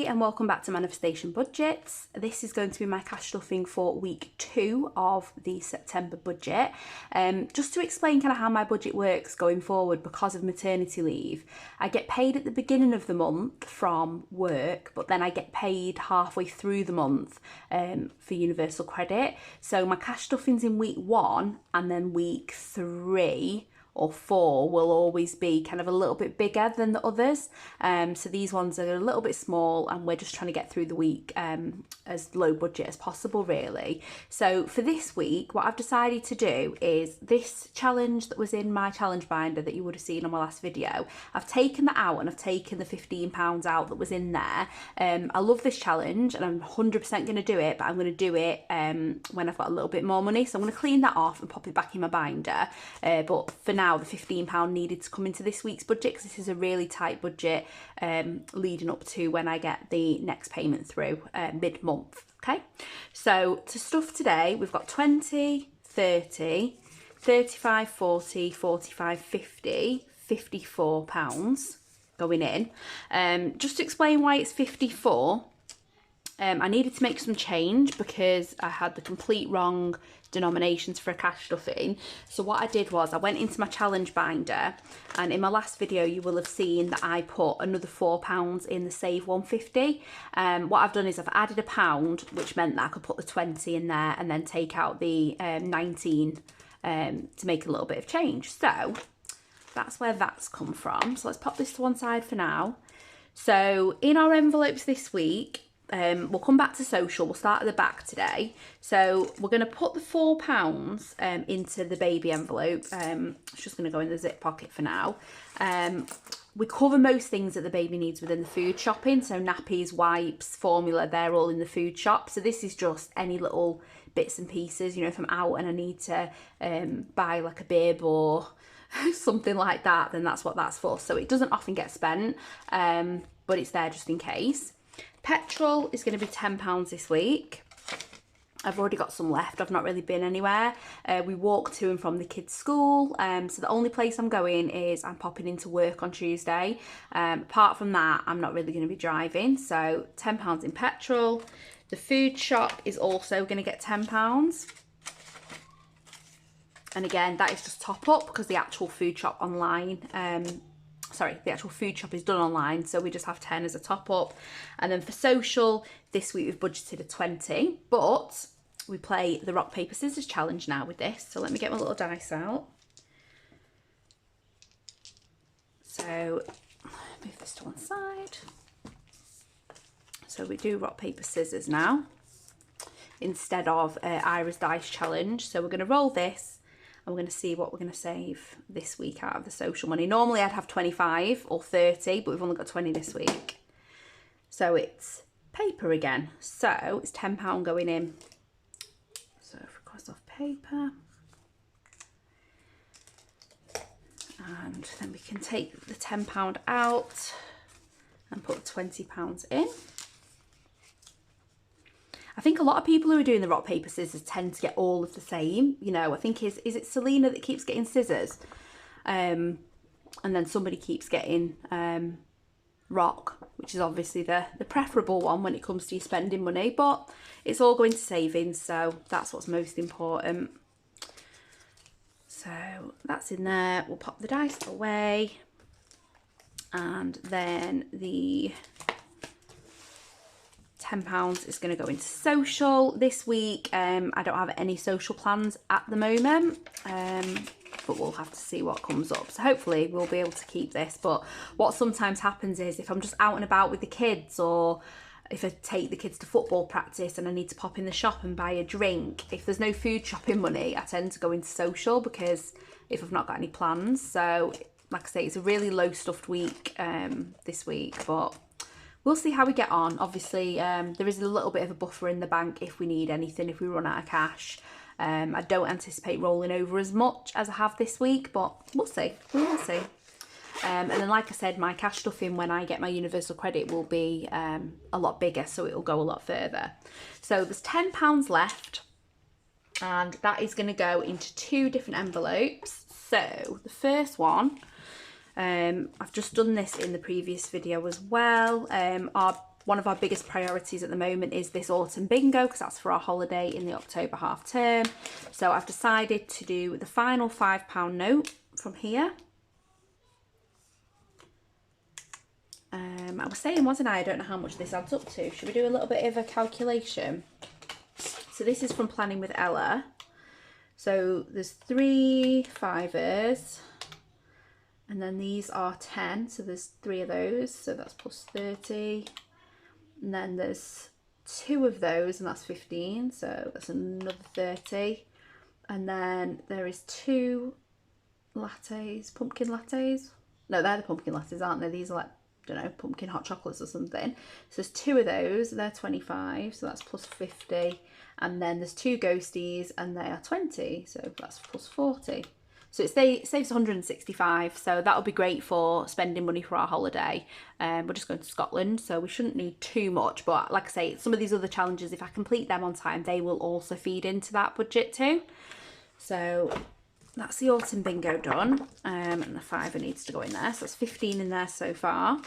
And welcome back to Manifestation Budgets. This is going to be my cash stuffing for week 2 of the September budget. Just to explain kind of how my budget works going forward because of maternity leave. I get paid at the beginning of the month from work, but then I get paid halfway through the month for universal credit. So my cash stuffing's in week 1, and then week 3 or 4 will always be kind of a little bit bigger than the others. So these ones are a little bit small, and we're just trying to get through the week as low budget as possible, really. So for this week, what I've decided to do is this challenge that was in my challenge binder that you would have seen on my last video. I've taken that out, and I've taken the £15 out that was in there. I love this challenge, and I'm 100% going to do it, but I'm going to do it when I've got a little bit more money. So I'm going to clean that off and pop it back in my binder. But for now, the £15 needed to come into this week's budget because this is a really tight budget leading up to when I get the next payment through mid-month. Okay, so to stuff today, we've got 20, 30, 35, 40, 45, 50, £54 going in. Just to explain why it's 54, I needed to make some change because I had the complete wrong denominations for a cash stuffing. So what I did was I went into my challenge binder, and in my last video you will have seen that I put another £4 in the save 150. What I've done is I've added £1, which meant that I could put the 20 in there and then take out the 19 to make a little bit of change. So that's where that's come from. So let's pop this to one side for now. So in our envelopes this week, we'll come back to social. We'll start at the back today. So we're going to put the £4 into the baby envelope. It's just going to go in the zip pocket for now. We cover most things that the baby needs within the food shopping. So nappies, wipes, formula, they're all in the food shop. So this is just any little bits and pieces. You know, if I'm out and I need to buy like a bib or something like that, then that's what that's for. So it doesn't often get spent, but it's there just in case. Petrol is going to be £10 this week. I've already got some left. I've not really been anywhere. We walk to and from the kids' school. So the only place I'm going is I'm popping into work on Tuesday. Apart from that, I'm not really going to be driving. So £10 in petrol. The food shop is also going to get £10. And again, that is just top up because the actual food shop online, the actual food shop is done online, so we just have 10 as a top up. And then for social, this week we've budgeted a 20, but we play the rock, paper, scissors challenge now with this. So let me get my little dice out. So move this to one side. So we do rock, paper, scissors now instead of Ira's dice challenge. So we're going to roll this. And we're going to see what we're going to save this week out of the social money. Normally I'd have 25 or 30, but we've only got 20 this week. So it's paper again. So it's £10 going in. So if we cross off paper. And then we can take the £10 out and put £20 in. I think a lot of people who are doing the rock, paper, scissors tend to get all of the same. You know, I think is it Selena that keeps getting scissors? And then somebody keeps getting rock, which is obviously the preferable one when it comes to your spending money. But it's all going to savings, so that's what's most important. So that's in there. We'll pop the dice away. And then the £10 is going to go into social this week. I don't have any social plans at the moment, but we'll have to see what comes up. So hopefully we'll be able to keep this. But what sometimes happens is if I'm just out and about with the kids, or if I take the kids to football practice and I need to pop in the shop and buy a drink, if there's no food shopping money, I tend to go into social because if I've not got any plans. So like I say, it's a really low stuffed week this week, but we'll see how we get on. Obviously, there is a little bit of a buffer in the bank if we need anything, if we run out of cash. I don't anticipate rolling over as much as I have this week, but we'll see. We will see. And then, like I said, my cash stuffing when I get my universal credit will be a lot bigger, so it will go a lot further. So there's £10 left, and that is going to go into 2 different envelopes. So the first one, I've just done this in the previous video as well. One of our biggest priorities at the moment is this autumn bingo, because that's for our holiday in the October half term. So I've decided to do the final £5 note from here. I was saying, wasn't I don't know how much this adds up to. Should we do a little bit of a calculation? So this is from Planning with Ella. So there's 3 fivers, and then these are 10, so there's 3 of those, so that's plus 30. And then there's 2 of those, and that's 15, so that's another 30. And then there is 2 lattes, pumpkin lattes. No, they're the pumpkin lattes, aren't they? These are like, I don't know, pumpkin hot chocolates or something. So there's 2 of those, they're 25, so that's plus 50. And then there's 2 ghosties, and they are 20, so that's plus 40. So it saves 165, so that'll be great for spending money for our holiday. We're just going to Scotland, so we shouldn't need too much, but like I say, some of these other challenges, if I complete them on time, they will also feed into that budget too. So that's the autumn bingo done, and the fiver needs to go in there, so that's 15 in there so far.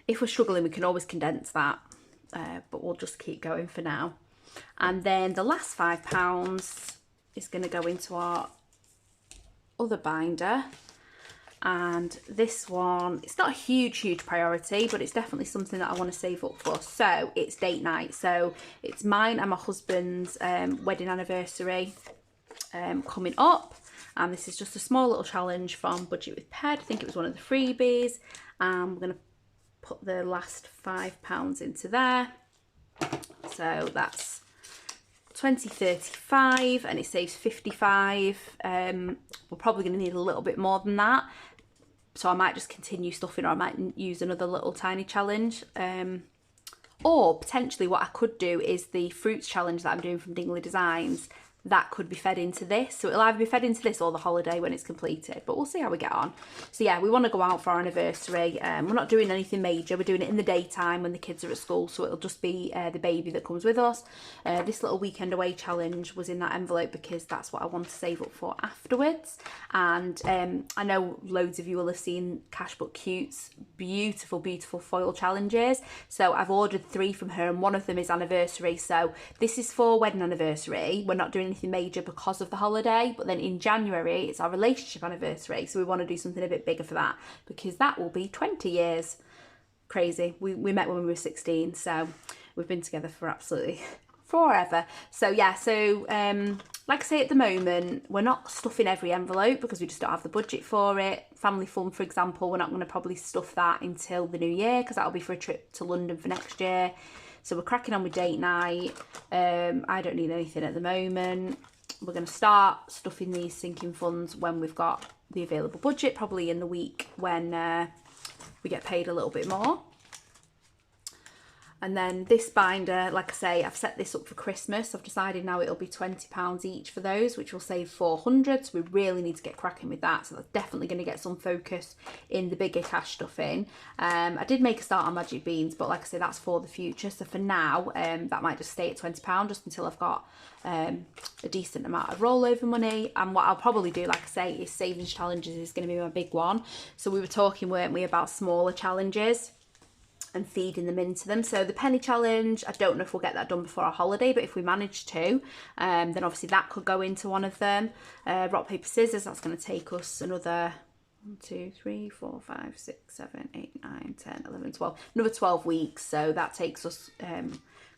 If we're struggling, we can always condense that, but we'll just keep going for now. And then the last £5 is going to go into our other binder, and this one, it's not a huge priority, but it's definitely something that I want to save up for. So it's date night, so it's mine and my husband's wedding anniversary coming up, and this is just a small little challenge from Budget with Ped. I think it was one of the freebies, and we're going to put the last £5 into there, so that's 20, 35, and it saves 55. We're probably going to need a little bit more than that, so I might just continue stuffing, or I might use another little tiny challenge. Or potentially what I could do is the fruits challenge that I'm doing from Dingley Designs. That could be fed into this, so it'll either be fed into this or the holiday when it's completed, but we'll see how we get on. So yeah, we want to go out for our anniversary. We're not doing anything major, we're doing it in the daytime when the kids are at school, so it'll just be the baby that comes with us. This little weekend away challenge was in that envelope because that's what I want to save up for afterwards. And I know loads of you will have seen Cashbook Cute's beautiful foil challenges, so I've ordered 3 from her, and one of them is anniversary. So this is for wedding anniversary. We're not doing anything major because of the holiday, but then in January it's our relationship anniversary, so we want to do something a bit bigger for that, because that will be 20 years. Crazy. We met when we were 16, so we've been together for absolutely forever. So yeah, so like I say, at the moment we're not stuffing every envelope because we just don't have the budget for it. Family fun, for example, we're not going to probably stuff that until the new year, because that'll be for a trip to London for next year. So we're cracking on with date night. I don't need anything at the moment. We're going to start stuffing these sinking funds when we've got the available budget, probably in the week when we get paid a little bit more. And then this binder, like I say, I've set this up for Christmas. I've decided now it'll be £20 each for those, which will save 400. So we really need to get cracking with that. So that's definitely going to get some focus in the bigger cash stuffing. I did make a start on Magic Beans, but like I say, that's for the future. So for now, that might just stay at £20 just until I've got a decent amount of rollover money. And what I'll probably do, like I say, is savings challenges is going to be my big one. So we were talking, weren't we, about smaller challenges and feeding them into them. So the penny challenge, I don't know if we'll get that done before our holiday, but if we manage to, then obviously that could go into one of them. Rock, paper, scissors, that's going to take us another 1, 2, 3, 4, 5, 6, 7, 8, 9, 10, 11, 12, another 12 weeks. So that takes us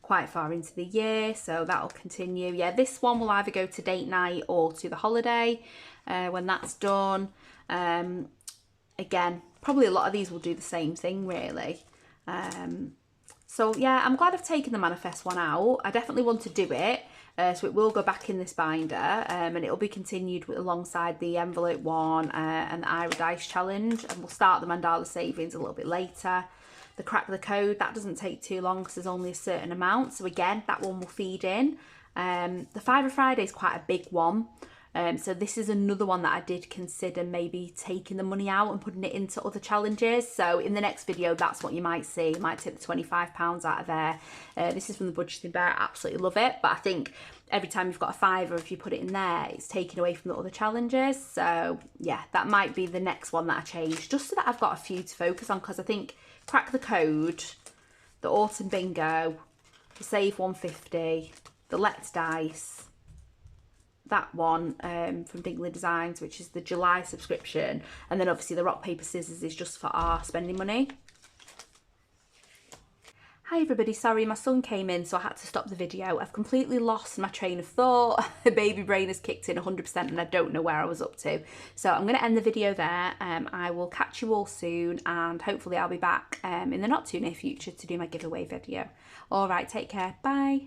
quite far into the year, so that'll continue. Yeah, this one will either go to date night or to the holiday when that's done. Again, probably a lot of these will do the same thing, really. So yeah, I'm glad I've taken the manifest one out. I definitely want to do it, so it will go back in this binder, and it'll be continued alongside the envelope one and the Ira Dice challenge, and we'll start the mandala savings a little bit later. The crack the code, that doesn't take too long because there's only a certain amount, so again, that one will feed in. The Fiver Friday is quite a big one. So this is another one that I did consider maybe taking the money out and putting it into other challenges. So in the next video, that's what you might see. You might take the £25 out of there. This is from the Budgeting Bear. I absolutely love it. But I think every time you've got a fiver, if you put it in there, it's taken away from the other challenges. So yeah, that might be the next one that I change, just so that I've got a few to focus on, because I think Crack the Code, the Autumn Bingo, the Save 150, the Let's Dice, that one from Dingley Designs, which is the July subscription, and then obviously the Rock Paper Scissors is just for our spending money. Hi everybody, sorry my son came in so I had to stop the video. I've completely lost my train of thought. The baby brain has kicked in 100% and I don't know where I was up to. So I'm going to end the video there. I will catch you all soon, and hopefully I'll be back in the not too near future to do my giveaway video. Alright, take care, bye.